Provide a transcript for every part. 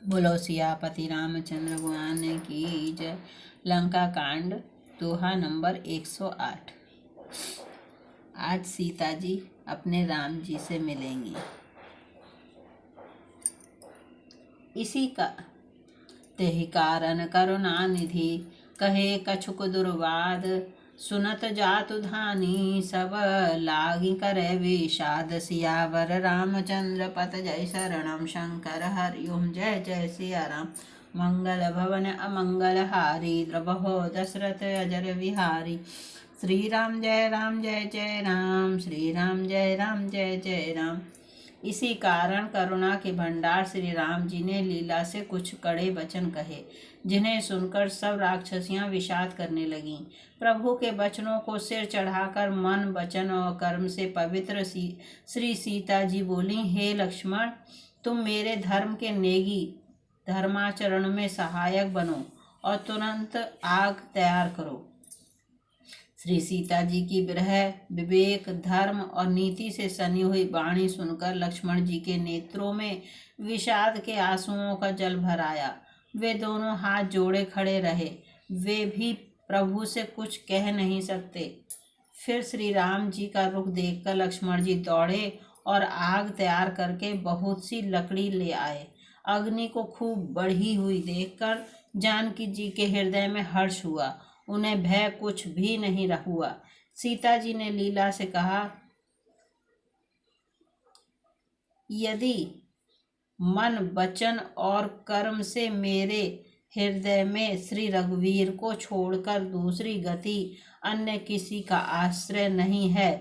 बोलो सियापति रामचंद्र भगवान की जय। लंका कांड दोहा नंबर 108। आज सीता जी अपने राम जी से मिलेंगी। इसी का तेहि कारण करुणा निधि कहे कछुक दुर्वाद। सुनत जातु धानी सब लागी करे विषाद। सियावर रामचंद्र पत जय शरणम शंकर हरिओम जय जय सिया राम। मंगल भवन अमंगल हारी द्रवहो दशरथ अजर विहारी। श्री राम जय जय राम। श्री राम जय जय राम। इसी कारण करुणा के भंडार श्री राम जी ने लीला से कुछ कड़े वचन कहे, जिन्हें सुनकर सब राक्षसियां विषाद करने लगीं। प्रभु के वचनों को सिर चढ़ाकर मन वचन और कर्म से पवित्र श्री सीता जी बोली, हे लक्ष्मण, तुम मेरे धर्म के नेगी धर्माचरण में सहायक बनो और तुरंत आग तैयार करो। श्री सीता जी की विरह, विवेक, धर्म और नीति से सनी हुई वाणी सुनकर लक्ष्मण जी के नेत्रों में विषाद के आंसुओं का जल भर आया। वे दोनों हाथ जोड़े खड़े रहे। वे भी प्रभु से कुछ कह नहीं सकते। फिर श्री राम जी का रुख देखकर लक्ष्मण जी दौड़े और आग तैयार करके बहुत सी लकड़ी ले आए। अग्नि को खूब बढ़ी हुई देखकर जानकी जी के हृदय में हर्ष हुआ। उन्हें भय कुछ भी नहीं हुआ। सीता जी ने लीला से कहा, यदि मन वचन और कर्म से मेरे हृदय में श्री रघुवीर को छोड़कर दूसरी गति अन्य किसी का आश्रय नहीं है,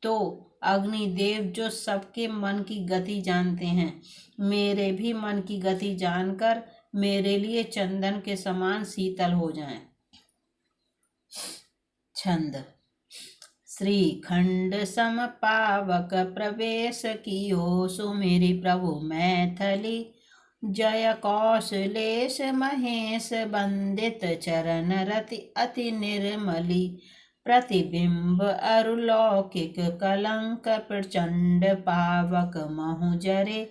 तो अग्निदेव जो सबके मन की गति जानते हैं, मेरे भी मन की गति जानकर मेरे लिए चंदन के समान शीतल हो जाएं। छंद। श्रीखंड सम पावक प्रवेश कियो सुमेरि प्रभु मैथिली। जय कौशलेश महेश बंदित चरण रति अति निर्मली। प्रतिबिंब अरुलौकिक कलंक प्रचंड पावक महु जरे।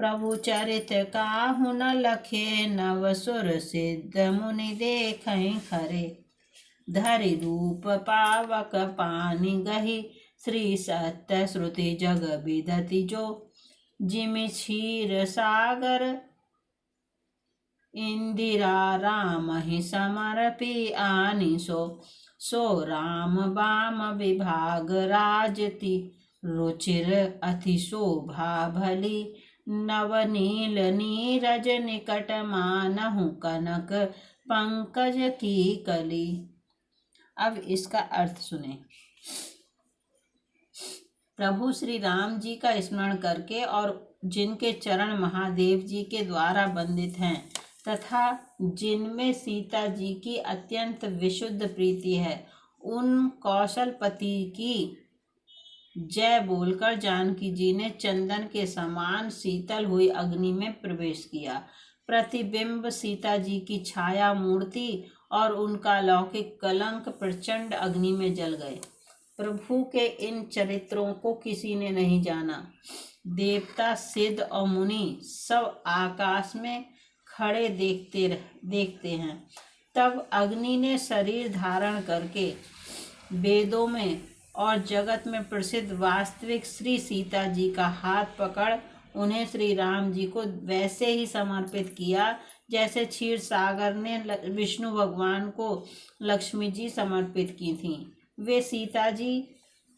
प्रभु चरित काहु न लखे नव सुर सिद्ध मुनि देखें खरे। धरि रूप पावक पानी गही श्री सत्य श्रुति जग विदति जो। जिमि क्षीर सागर इंदिरा राम ही समर्पी आनी सो राम बाम विभाग राजति रुचिर अति शोभा भली। नवनील नीरज निकट मानहु कनक पंकज की कली। अब इसका अर्थ सुने। प्रभु श्री राम जी का स्मरण करके और जिनके चरण महादेव जी के द्वारा बंदित हैं तथा जिनमें सीता जी की अत्यंत विशुद्ध प्रीति है, उन कौशलपति की जय बोलकर जानकी जी ने चंदन के समान शीतल हुई अग्नि में प्रवेश किया। प्रतिबिंब सीता जी की छाया मूर्ति और उनका लौकिक कलंक प्रचंड अग्नि में जल गए। प्रभु के इन चरित्रों को किसी ने नहीं जाना। देवता, सिद्ध और मुनि सब आकाश में खड़े देखते हैं। तब अग्नि ने शरीर धारण करके वेदों में और जगत में प्रसिद्ध वास्तविक श्री सीता जी का हाथ पकड़ उन्हें श्री राम जी को वैसे ही समर्पित किया जैसे क्षीर सागर ने विष्णु भगवान को लक्ष्मी जी समर्पित की थीं। वे सीता जी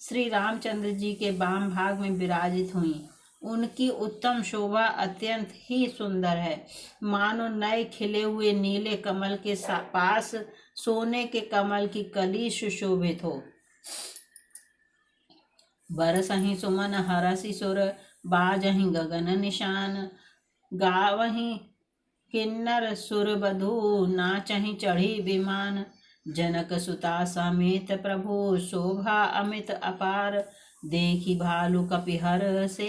श्री रामचंद्र जी के वाम भाग में विराजित हुईं। उनकी उत्तम शोभा अत्यंत ही सुंदर है, मानो नए खिले हुए नीले कमल के पास सोने के कमल की कली सुशोभित हो। बरसहि सुमन हरसि सुर बाजहि गगन निशान। गावहि किन्नर सुर बधू नाचहि चढ़ी विमान। जनक सुता समेत प्रभु शोभा अमित अपार। देखी भालू कपिहर से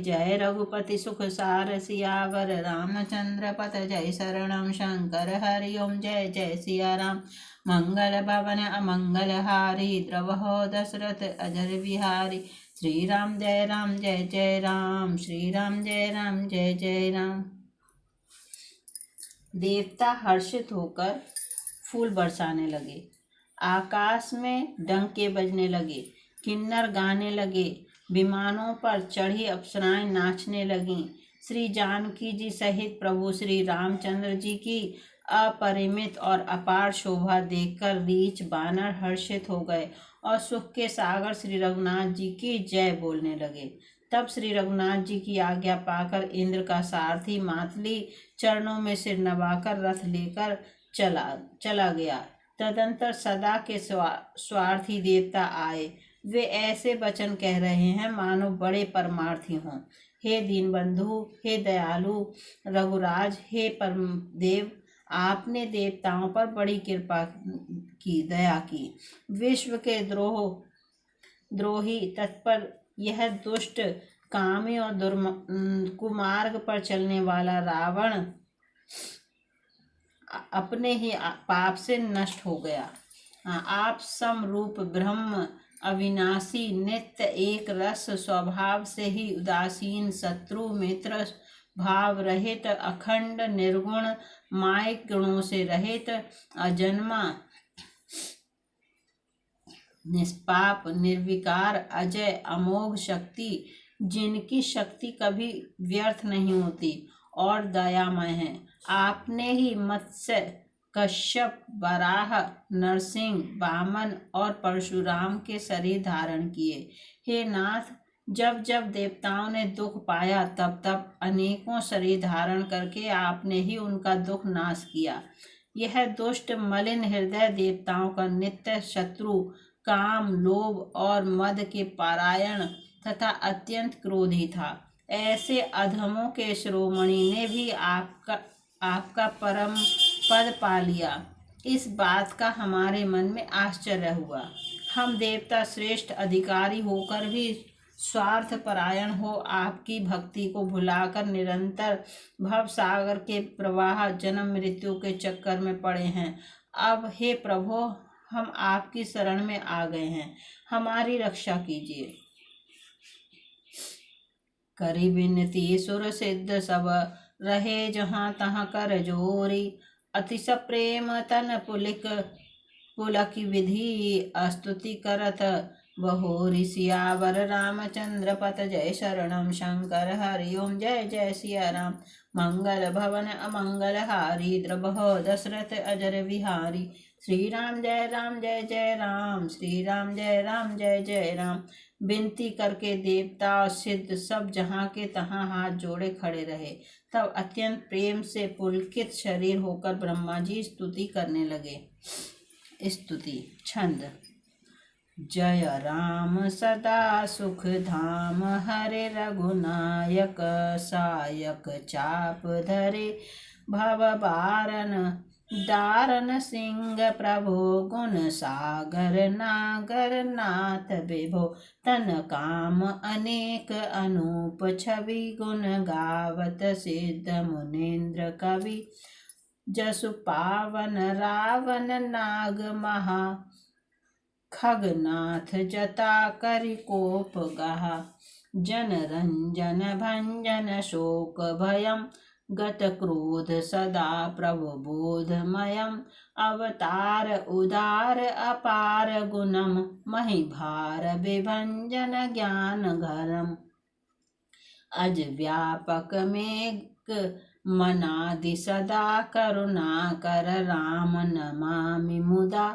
जय रघुपति सुख सार। सियावर रामचंद्र पत जय शरणम शंकर हरिओम जय जय सिया राम। मंगल भवन अमंगल हारी द्रवहो दशरथ अजर विहारी। श्री राम जय जय राम। श्री राम जय जय राम। देवता हर्षित होकर फूल बरसाने लगे। आकाश में डंके बजने लगे, किन्नर गाने लगे, विमानों पर चढ़ी अप्सराएं नाचने लगीं। श्री जानकी जी सहित प्रभु श्री रामचंद्र जी की अपरिमित और अपार शोभा देखकर रीछ बानर हर्षित हो गए और सुख के सागर श्री रघुनाथ जी की जय बोलने लगे। तब श्री रघुनाथ जी की आज्ञा पाकर इंद्र का सारथी मातली चरणों में सिर नवाकर रथ लेकर चला गया। तदंतर सदा के स्वार्थी देवता आए। वे ऐसे वचन कह रहे हैं मानो बड़े परमार्थी हों। हे दीनबंधु, हे दयालु रघुराज, हे परम देव, आपने देवताओं पर बड़ी कृपा की, दया की। विश्व के द्रोही तत्पर यह दुष्ट कामी और कुमार्ग पर चलने वाला रावण अपने ही पाप से नष्ट हो गया। आप समरूप ब्रह्म, अविनाशी, नित्य, एक रस स्वभाव से ही उदासीन, शत्रु मित्र भाव रहित, अखंड निर्गुण, मायिक गुणों से रहित, अजन्मा, निष्पाप, निर्विकार, अजय, अमोघ शक्ति, जिनकी शक्ति कभी व्यर्थ नहीं होती और दयामय है। आपने ही मत्स्य, कश्यप, वराह, नरसिंह, वामन और परशुराम के शरीर धारण किए। हे नाथ, जब जब देवताओं ने दुख पाया तब तब अनेकों शरीर धारण करके आपने ही उनका दुख नाश किया। यह दुष्ट मलिन हृदय देवताओं का नित्य शत्रु, काम, लोभ और मद के पारायण तथा अत्यंत क्रोधी था। ऐसे अधमों के शिरोमणि ने भी आपका परम पद पा लिया। इस बात का हमारे मन में आश्चर्य हुआ। हम देवता श्रेष्ठ अधिकारी होकर भी स्वार्थ परायण हो आपकी भक्ति को भुलाकर निरंतर भव सागर के प्रवाह, जन्म मृत्यु के चक्कर में पड़े हैं। अब हे प्रभु, हम आपकी शरण में आ गए हैं, हमारी रक्षा कीजिए। करी विनती सुर सिद्ध सब, रहे जहाँ तहाँ कर जोरी। अतिश प्रेम तन पुलक विधि, स्तुति करत बहोरी। सियावर रामचंद्र पत जय शरणम, शंकर हरि ओम जय जय सिया राम। मंगल भवन अमंगल हारी, द्रबहो दशरथ अजर विहारी। श्री राम जय जय राम, श्री राम जय जय राम। विनती करके देवता और सिद्ध सब जहाँ के तहाँ हाथ जोड़े खड़े रहे। तब अत्यंत प्रेम से पुलकित शरीर होकर ब्रह्मा जी स्तुति करने लगे। स्तुति छंद। जय राम सदा सुख धाम, हरे रघुनायक सायक। चाप धरे भव बारन, दारन सिंह प्रभो। गुण सागर नागर नाथ विभो, तन काम अनेक अनूप छवि। गुण गावत सिद्ध मुनीन्द्र कवि, जसु पावन रावण नाग महा। खगनाथ जटा करि कोप गहा, जन रंजन भंजन शोक भयम। गत क्रोध सदा प्रभु बोधमयम, अवतार उदार अपार गुणम। महिभार विभंजन ज्ञान घरम, अज व्यापक मेघ मनादि सदा। करुणा कर राम नमामि मुदा,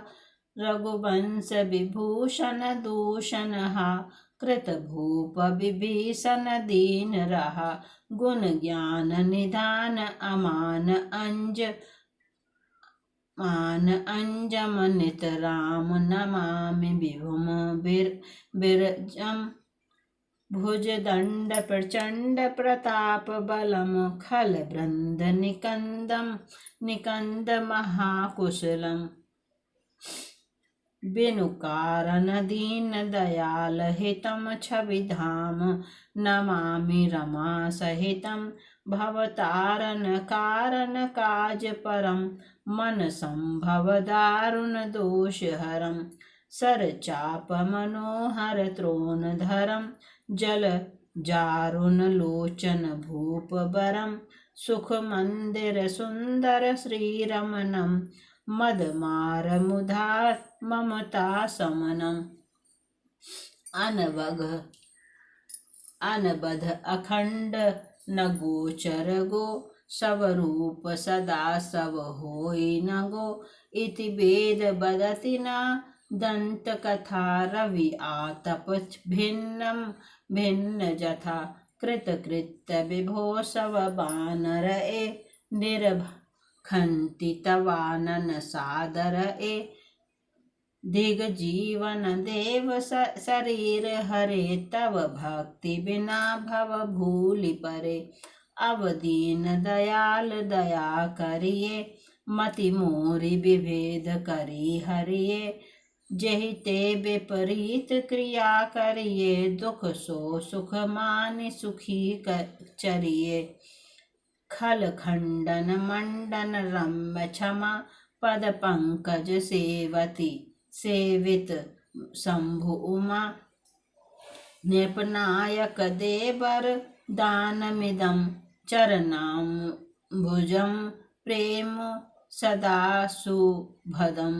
रघुवंश विभूषण दूषण हा। कृत भूप विभीषण दीन रहा, गुण ज्ञान निधान अमान अंजम। नित राम नमामि विभुम बिरजम, भुज दंड प्रचंड प्रताप बलम। खल बृंद निकंद महाकुशलम, बिनु कारण दीन दयाल हितम। छवि धाम नमामि रमा सहितम, भवतारण कारण काज परम। मन संभव दारुण दोष हरम, सर चाप मनोहर त्रोण धरम। जल जारुण लोचन भूप बरम, सुख मंदिर सुंदर श्री रमणम मदमार मुधा ममता समनम अनबध अखंड न गोचर गो सब रूप सदा सब होई न गो इति वेद बदति न दंत कथा रवि आतप भिन्नम भिन्न जथा कृत कृत्य विभो सब बानर ए निर्भखंति तवानन सादर ए दिग जीवन देव शरीर हरे तव भक्ति बिना भव भूलि परे अवदीन दयाल दया करिए मति मोरी विभेद करी हरिये जहि ते विपरीत क्रिया करिए दुख सो सुख मानि सुखी चरिए खल खंडन मंडन रम्य क्षमा पद पंकज सेवती सेवित शंभु उमा नृपनायक देवर दानमिदं चरणाम भुजम प्रेम सदा सुभदम।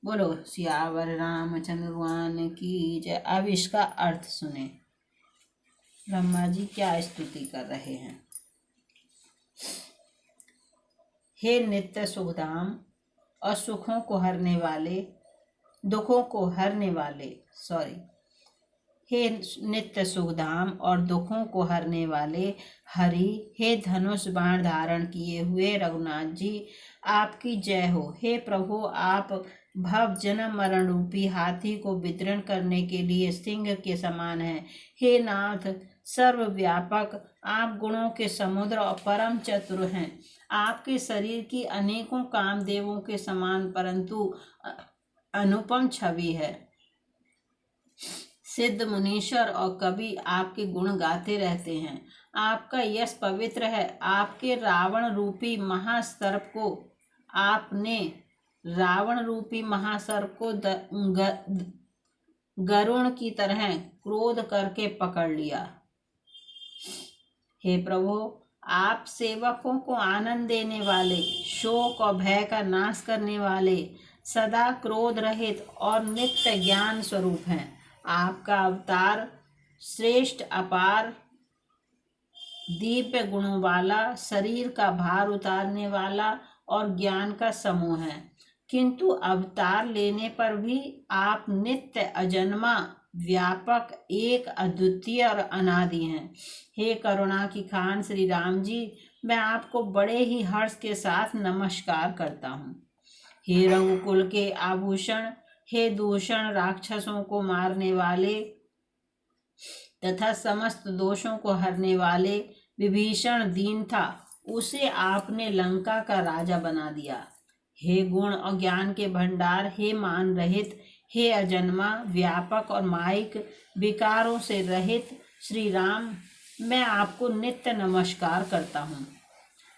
बोलो सियावर रामचंद्र भगवान की जय। अब इसका अर्थ सुने। ब्रह्मा जी क्या स्तुति कर रहे हैं। हे नित्य सुखधाम और सुखों को हरने वाले, दुखों को हरने वाले, हे नित्य सुखधाम और दुखों को हरने वाले हरि, हे धनुष बाण धारण किए हुए रघुनाथ जी, आपकी जय हो। हे प्रभु, आप भव जन्म मरण रूपी हाथी को वितरण करने के लिए सिंह के समान हैं। हे नाथ सर्वव्यापक, आप गुणों के समुद्र और परम चतुर हैं। आपके शरीर की अनेकों कामदेवों के समान परंतु अनुपम छवि है। सिद्ध मुनीश्वर और कवि आपके गुण गाते रहते हैं। आपका यश पवित्र है। आपके रावण रूपी महासर्प को गरुण की तरह क्रोध करके पकड़ लिया। हे प्रभु, आप सेवकों को आनंद देने वाले, शोक और भय का नाश करने वाले, सदा क्रोध रहित और नित्य ज्ञान स्वरूप हैं। आपका अवतार श्रेष्ठ, अपार, दिव्य गुणों वाला, शरीर का भार उतारने वाला और ज्ञान का समूह है। किंतु अवतार लेने पर भी आप नित्य, अजन्मा, व्यापक, एक, अद्वितीय और अनादि हैं। हे करुणा की खान श्री राम जी, मैं आपको बड़े ही हर्ष के साथ नमस्कार करता हूँ। हे रघुकुल के आभूषण, हे दूषण राक्षसों को मारने वाले तथा समस्त दोषों को हरने वाले, विभीषण दीन था, उसे आपने लंका का राजा बना दिया। हे गुण और ज्ञान के भंडार, हे मान रहित, हे अजन्मा, व्यापक और माइक, विकारों से रहित श्री राम, मैं आपको नित्य नमस्कार करता हूँ।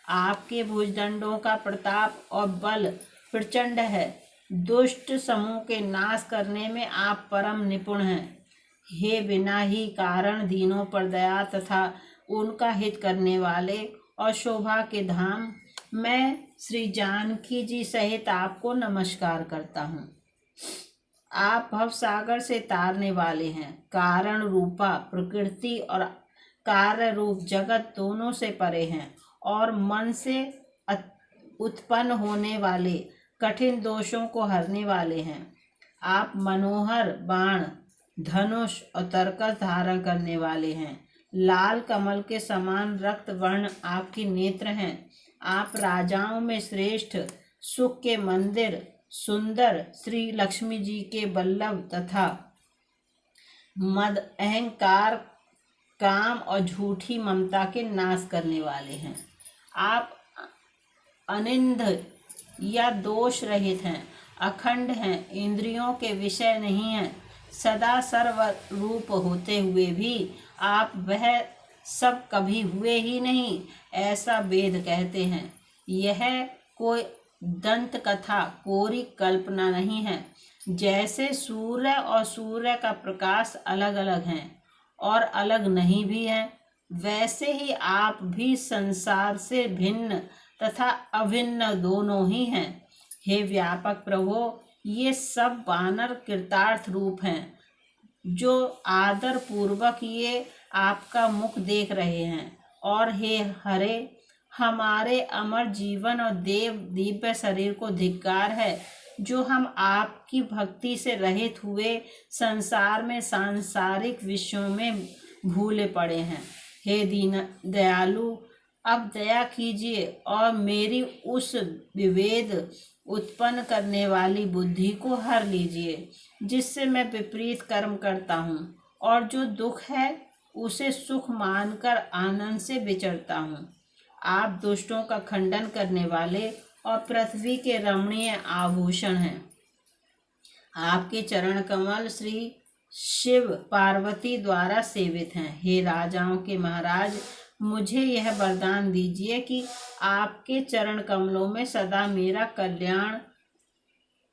आपके भुजदंडों का प्रताप और बल प्रचंड है। दुष्ट समूह के नाश करने में आप परम निपुण हैं। हे बिना ही कारण दीनों पर दया तथा उनका हित करने वाले और शोभा के धाम, मैं श्री जानकी जी सहित आपको नमस्कार करता हूँ। आप भव सागर से तारने वाले हैं। कारण रूपा प्रकृति और कार्य रूप जगत दोनों से परे हैं और मन से उत्पन्न होने वाले कठिन दोषों को हरने वाले हैं। आप मनोहर बाण, धनुष और तरकस धारण करने वाले हैं। लाल कमल के समान रक्त वर्ण आपके नेत्र हैं। आप राजाओं में श्रेष्ठ, सुख के मंदिर, सुंदर, श्री लक्ष्मी जी के बल्लभ तथा मद, अहंकार, काम और झूठी ममता के नाश करने वाले हैं। आप अनिंद या दोष रहित हैं, अखंड हैं, इंद्रियों के विषय नहीं हैं। सदा सर्व रूप होते हुए भी आप वह सब कभी हुए ही नहीं, ऐसा वेद कहते हैं। यह कोई दंत कथा, कोरी कल्पना नहीं है। जैसे सूर्य और सूर्य का प्रकाश अलग अलग हैं और अलग नहीं भी हैं, वैसे ही आप भी संसार से भिन्न तथा अभिन्न दोनों ही हैं। हे व्यापक प्रभो, ये सब वानर कृतार्थ रूप हैं, जो आदर पूर्वक ये आपका मुख देख रहे हैं। और हे हरे, हमारे अमर जीवन और देव दिव्य शरीर को धिक्कार है, जो हम आपकी भक्ति से रहित हुए संसार में सांसारिक विषयों में भूले पड़े हैं। हे दीन दयालु, अब दया कीजिए और मेरी उस विभेद उत्पन्न करने वाली बुद्धि को हर लीजिए, जिससे मैं विपरीत कर्म करता हूँ और जो दुख है उसे सुख मानकर आनंद से विचरता हूँ। आप दुष्टों का खंडन करने वाले और पृथ्वी के रमणीय आभूषण हैं। आपके चरण कमल श्री शिव पार्वती द्वारा सेवित हैं। हे राजाओं के महाराज, मुझे यह वरदान दीजिए कि आपके चरण कमलों में सदा मेरा कल्याण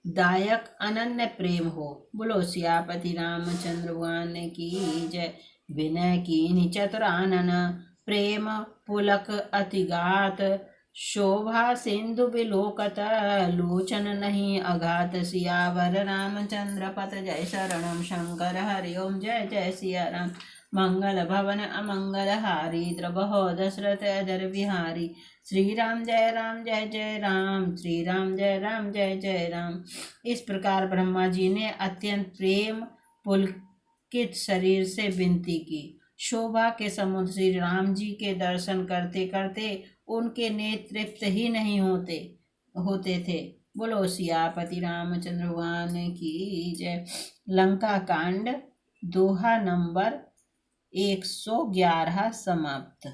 दायक अनन्य प्रेम हो। बोलो सियापति रामचंद्र भगवान की जय। विनय कीन्हि चतुरानन, प्रेम पुलक अतिगात, शोभा सिंधु बिलोकत, लोचन नहीं अघात। सियावर रामचंद्र पत जय शरणम शंकर हरि ओम जय जय सिया राम। मंगल भवन अमंगल हारी, द्रबहो दशरथ अजर बिहारी। श्री राम जय राम, श्री राम जय जय राम। इस प्रकार ब्रह्मा जी ने अत्यंत प्रेम पुलकित शरीर से विनती की। शोभा के समुद्र श्री राम जी के दर्शन करते करते उनके नेत्र तृप्त ही नहीं होते थे। बोलो सियापति रामचंद्र भगवान की जय। लंका कांड दोहा नंबर 111 समाप्त।